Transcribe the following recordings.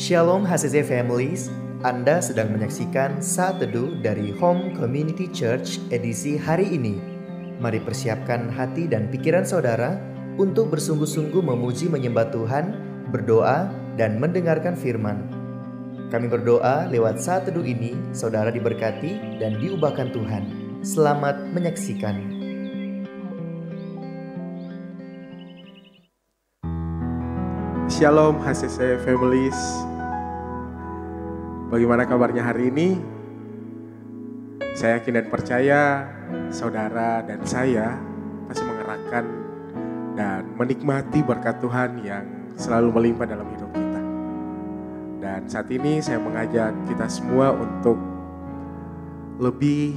Shalom HCC Families, Anda sedang menyaksikan Saat Teduh dari Home Community Church edisi hari ini. Mari persiapkan hati dan pikiran saudara untuk bersungguh-sungguh memuji menyembah Tuhan, berdoa, dan mendengarkan firman. Kami berdoa lewat Saat Teduh ini, saudara diberkati dan diubahkan Tuhan. Selamat menyaksikan. Shalom HCC Families. Bagaimana kabarnya hari ini? Saya yakin dan percaya saudara dan saya pasti mengerahkan dan menikmati berkat Tuhan yang selalu melimpah dalam hidup kita. Dan saat ini saya mengajak kita semua untuk lebih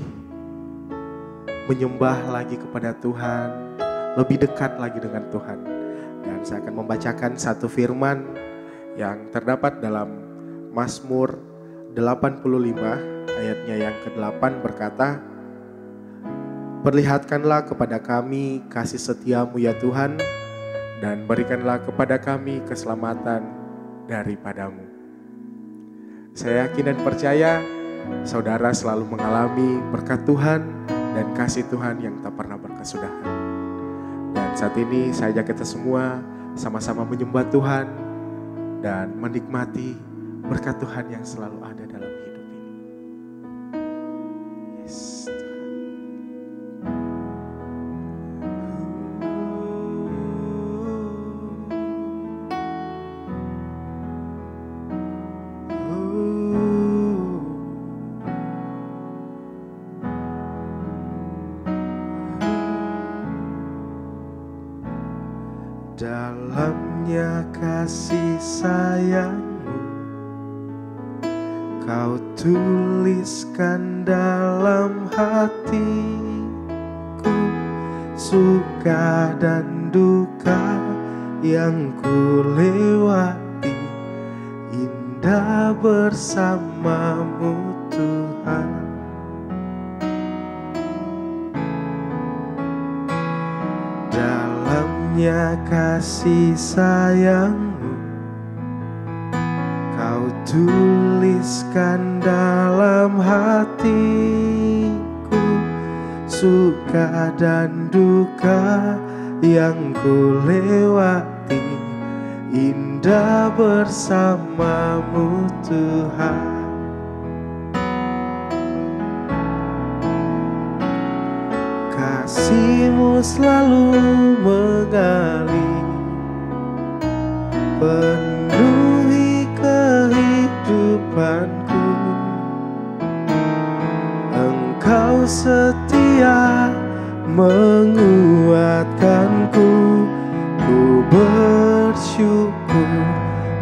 menyembah lagi kepada Tuhan, lebih dekat lagi dengan Tuhan. Dan saya akan membacakan satu firman yang terdapat dalam Mazmur 85 ayatnya yang ke-8 berkata, "Perlihatkanlah kepada kami kasih setiamu ya Tuhan, dan berikanlah kepada kami keselamatan daripadamu." Saya yakin dan percaya saudara selalu mengalami berkat Tuhan dan kasih Tuhan yang tak pernah berkesudahan. Dan saat ini saya ajak kita semua sama-sama menyembah Tuhan dan menikmati berkat Tuhan yang selalu ada dalam hidup ini. Yes, dalamnya kasih sayangmu Kau tuliskan dalam hatiku, suka dan duka yang ku lewati, indah bersamamu Tuhan. Dalamnya kasih sayangmu Kau tuliskan dalam hatiku, suka dan duka yang ku lewati, indah bersamamu Tuhan. Kasih-Mu selalu mengalir, penuhi kehidupanku. Engkau setia menguatkanku, ku bersyukur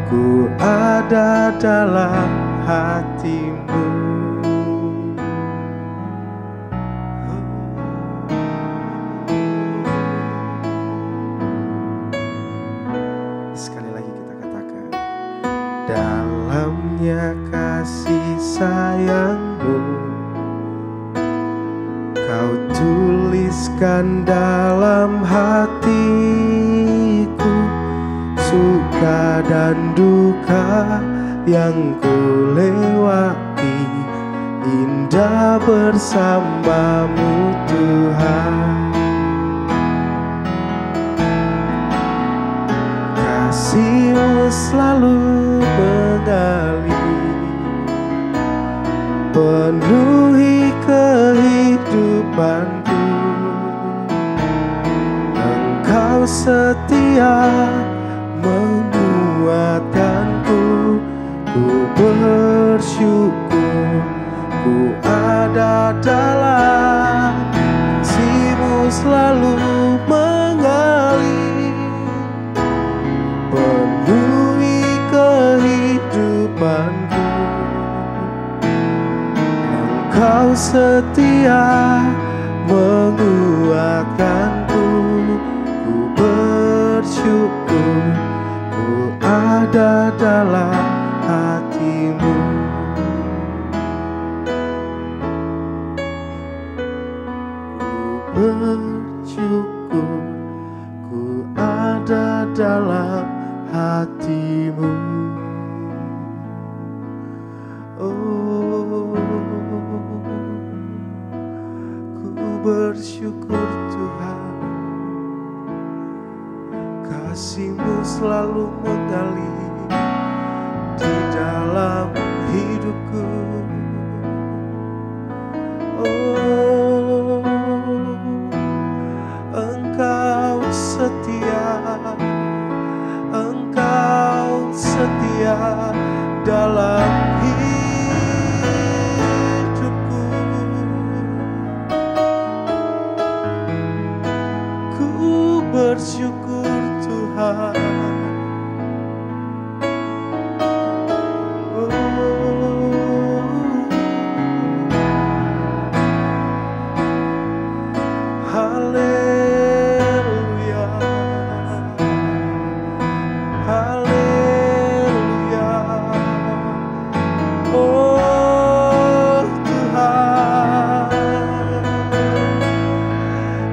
ku ada dalam hati-Mu. Dalamnya kasih sayangmu Kau tuliskan dalam hatiku, suka dan duka yang ku lewati, indah bersamamu Tuhan. Kasih-Mu selalu mengalir, penuhi kehidupanku. Engkau setia menguatkanku, ku bersyukur ku ada dalam kasih-Mu selalu mengalir, penuhi kehidupanku. Engkau setia menguatkanku, ku bersyukur ku ada dalam hati-Mu. Ku bersyukur ku ada dalam hati-Mu. bersyukur Tuhan, kasih-Mu selalu mengalir di dalam hidupku. Oh, Engkau setia, Engkau setia dalam hidupku. Ku bersyukur Tuhan.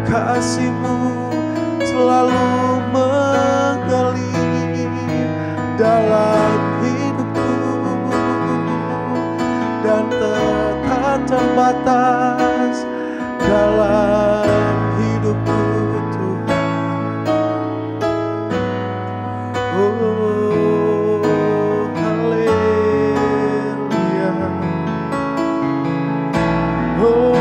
Kasih-Mu selalu mengalir dalam hidupku dan tak terbatas dalam hidupku Tuhan. Oh, haleluya. Oh,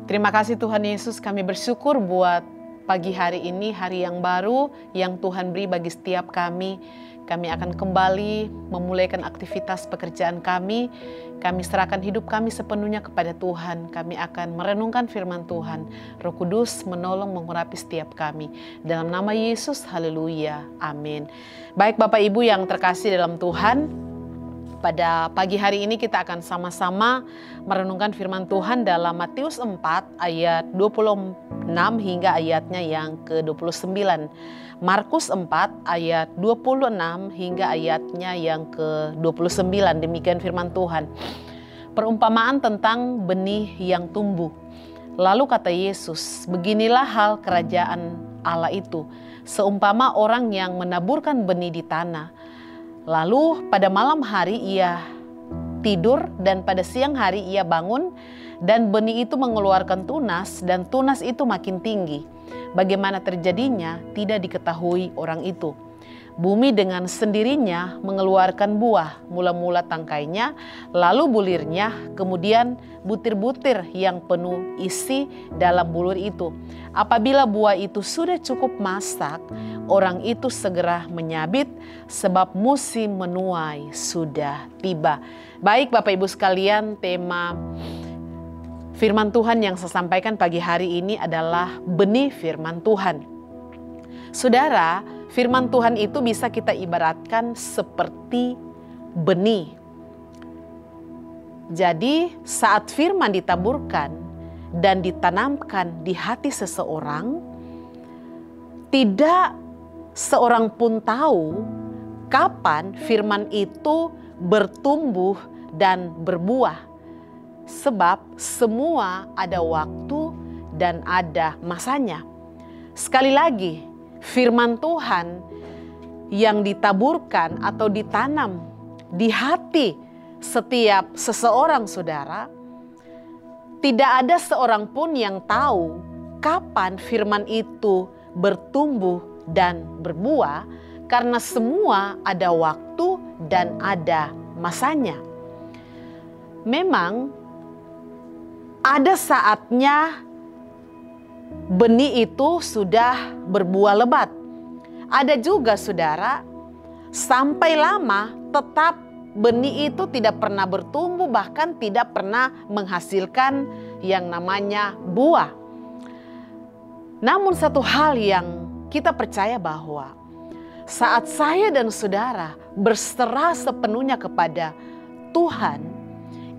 Terima kasih Tuhan Yesus, kami bersyukur buat pagi hari ini, hari yang baru yang Tuhan beri bagi setiap kami. Kami akan kembali memulaikan aktivitas pekerjaan kami. Kami serahkan hidup kami sepenuhnya kepada Tuhan. Kami akan merenungkan firman Tuhan. Roh Kudus menolong mengurapi setiap kami. Dalam nama Yesus, haleluya, amin. Baik Bapak Ibu yang terkasih dalam Tuhan, pada pagi hari ini kita akan sama-sama merenungkan firman Tuhan dalam Matius 4 ayat 26 hingga ayatnya yang ke-29. Markus 4 ayat 26 hingga ayatnya yang ke-29. Demikian firman Tuhan. Perumpamaan tentang benih yang tumbuh. Lalu kata Yesus, beginilah hal kerajaan Allah itu. Seumpama orang yang menaburkan benih di tanah. Lalu pada malam hari ia tidur dan pada siang hari ia bangun dan benih itu mengeluarkan tunas dan tunas itu makin tinggi. Bagaimana terjadinya tidak diketahui orang itu. Bumi dengan sendirinya mengeluarkan buah, mula-mula tangkainya, lalu bulirnya, kemudian butir-butir yang penuh isi dalam bulur itu. Apabila buah itu sudah cukup masak, orang itu segera menyabit sebab musim menuai sudah tiba. Baik Bapak Ibu sekalian, tema firman Tuhan yang saya sampaikan pagi hari ini adalah benih firman Tuhan. Saudara, firman Tuhan itu bisa kita ibaratkan seperti benih. Jadi saat firman ditaburkan dan ditanamkan di hati seseorang, tidak seorang pun tahu kapan firman itu bertumbuh dan berbuah. Sebab semua ada waktu dan ada masanya. Sekali lagi, firman Tuhan yang ditaburkan atau ditanam di hati setiap seseorang saudara, tidak ada seorang pun yang tahu kapan firman itu bertumbuh dan berbuah, karena semua ada waktu dan ada masanya. Memang ada saatnya benih itu sudah berbuah lebat. Ada juga saudara, sampai lama tetap benih itu tidak pernah bertumbuh, bahkan tidak pernah menghasilkan yang namanya buah. Namun satu hal yang kita percaya bahwa saat saya dan saudara berserah sepenuhnya kepada Tuhan,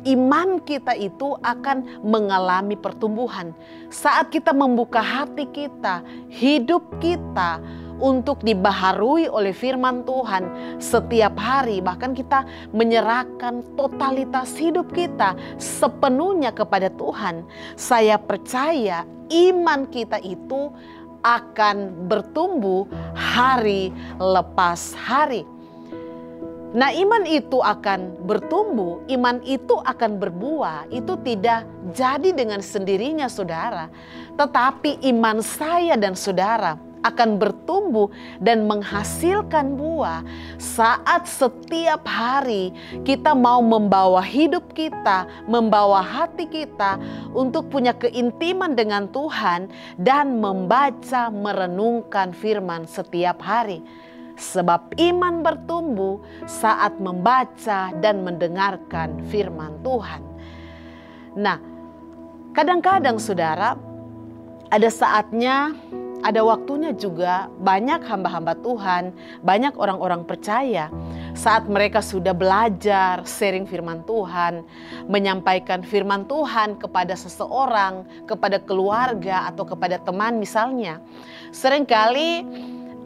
iman kita itu akan mengalami pertumbuhan. Saat kita membuka hati kita, hidup kita untuk dibaharui oleh firman Tuhan setiap hari, bahkan kita menyerahkan totalitas hidup kita sepenuhnya kepada Tuhan, saya percaya iman kita itu akan bertumbuh hari lepas hari. Nah, iman itu akan bertumbuh, iman itu akan berbuah. Itu tidak jadi dengan sendirinya, saudara. Tetapi iman saya dan saudara akan bertumbuh dan menghasilkan buah saat setiap hari kita mau membawa hidup kita, membawa hati kita untuk punya keintiman dengan Tuhan dan membaca, merenungkan firman setiap hari. Sebab iman bertumbuh saat membaca dan mendengarkan firman Tuhan. Nah, kadang-kadang saudara, ada saatnya, ada waktunya juga banyak hamba-hamba Tuhan, banyak orang-orang percaya saat mereka sudah belajar sharing firman Tuhan, menyampaikan firman Tuhan kepada seseorang, kepada keluarga atau kepada teman misalnya. Seringkali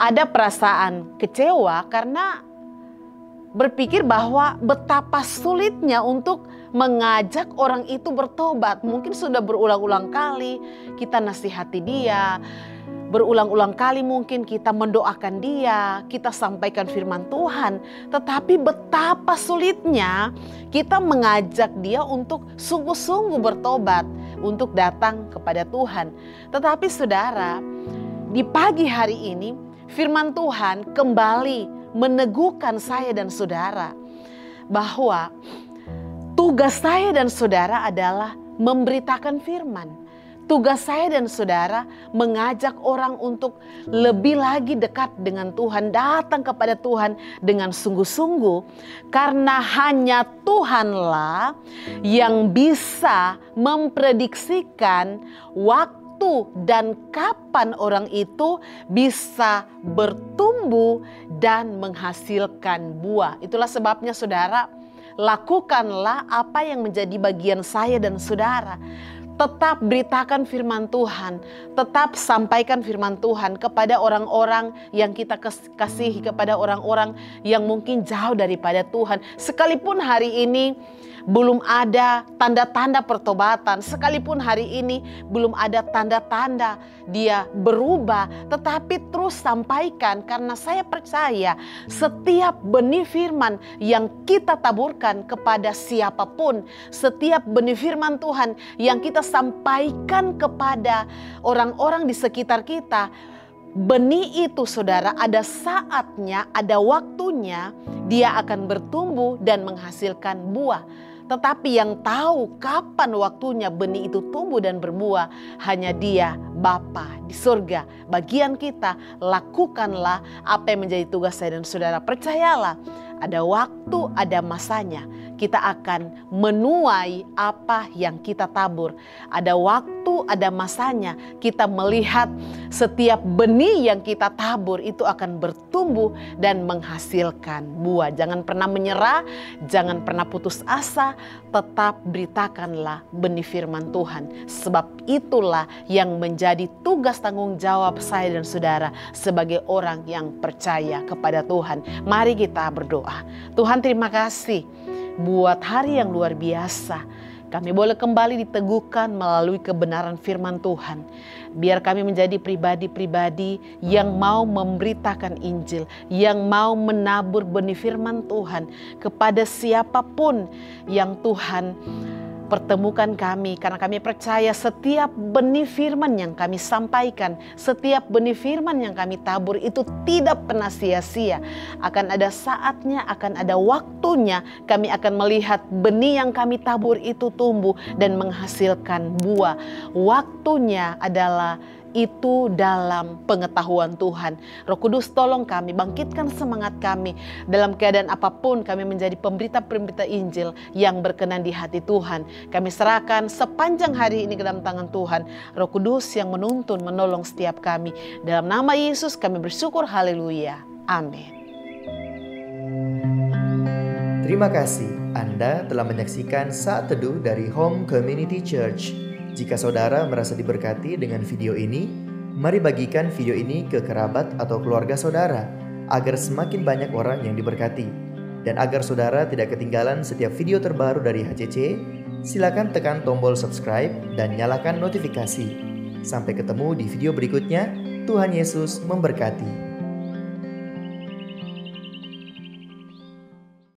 ada perasaan kecewa karena berpikir bahwa betapa sulitnya untuk mengajak orang itu bertobat. Mungkin sudah berulang-ulang kali kita nasihati dia, berulang-ulang kali mungkin kita mendoakan dia, kita sampaikan firman Tuhan. Tetapi betapa sulitnya kita mengajak dia untuk sungguh-sungguh bertobat, untuk datang kepada Tuhan. Tetapi saudara, di pagi hari ini firman Tuhan kembali meneguhkan saya dan saudara bahwa tugas saya dan saudara adalah memberitakan firman. Tugas saya dan saudara mengajak orang untuk lebih lagi dekat dengan Tuhan, datang kepada Tuhan dengan sungguh-sungguh, karena hanya Tuhanlah yang bisa memprediksikan waktu dan kapan orang itu bisa bertumbuh dan menghasilkan buah. Itulah sebabnya saudara, lakukanlah apa yang menjadi bagian saya dan saudara. Tetap beritakan firman Tuhan, tetap sampaikan firman Tuhan kepada orang-orang yang kita kasihi, kepada orang-orang yang mungkin jauh daripada Tuhan. Sekalipun hari ini belum ada tanda-tanda pertobatan, sekalipun hari ini belum ada tanda-tanda dia berubah, tetapi terus sampaikan, karena saya percaya setiap benih firman yang kita taburkan kepada siapapun, setiap benih firman Tuhan yang kita sampaikan kepada orang-orang di sekitar kita, benih itu saudara ada saatnya, ada waktunya dia akan bertumbuh dan menghasilkan buah. Tetapi yang tahu kapan waktunya benih itu tumbuh dan berbuah hanya Dia, Bapa di surga. Bagian kita, lakukanlah apa yang menjadi tugas saya dan saudara. Percayalah, ada waktu, ada masanya. Kita akan menuai apa yang kita tabur. Ada waktu, ada masanya. Kita melihat setiap benih yang kita tabur itu akan bertumbuh dan menghasilkan buah. Jangan pernah menyerah, jangan pernah putus asa. Tetap beritakanlah benih firman Tuhan. Sebab itulah yang menjadi tugas tanggung jawab saya dan saudara sebagai orang yang percaya kepada Tuhan. Mari kita berdoa. Tuhan, terima kasih buat hari yang luar biasa. Kami boleh kembali diteguhkan melalui kebenaran firman Tuhan. Biar kami menjadi pribadi-pribadi yang mau memberitakan Injil, yang mau menabur benih firman Tuhan kepada siapapun yang Tuhan pertemukan kami, karena kami percaya setiap benih firman yang kami sampaikan, setiap benih firman yang kami tabur itu tidak pernah sia-sia. Akan ada saatnya, akan ada waktunya kami akan melihat benih yang kami tabur itu tumbuh dan menghasilkan buah. Waktunya adalah itu dalam pengetahuan Tuhan. Roh Kudus, tolong kami, bangkitkan semangat kami. Dalam keadaan apapun kami menjadi pemberita-pemberita Injil yang berkenan di hati Tuhan. Kami serahkan sepanjang hari ini ke dalam tangan Tuhan. Roh Kudus yang menuntun, menolong setiap kami. Dalam nama Yesus kami bersyukur, haleluya. Amin. Terima kasih Anda telah menyaksikan Saat Teduh dari Home Community Church. Jika saudara merasa diberkati dengan video ini, mari bagikan video ini ke kerabat atau keluarga saudara, agar semakin banyak orang yang diberkati. Dan agar saudara tidak ketinggalan setiap video terbaru dari HCC, silakan tekan tombol subscribe dan nyalakan notifikasi. Sampai ketemu di video berikutnya. Tuhan Yesus memberkati.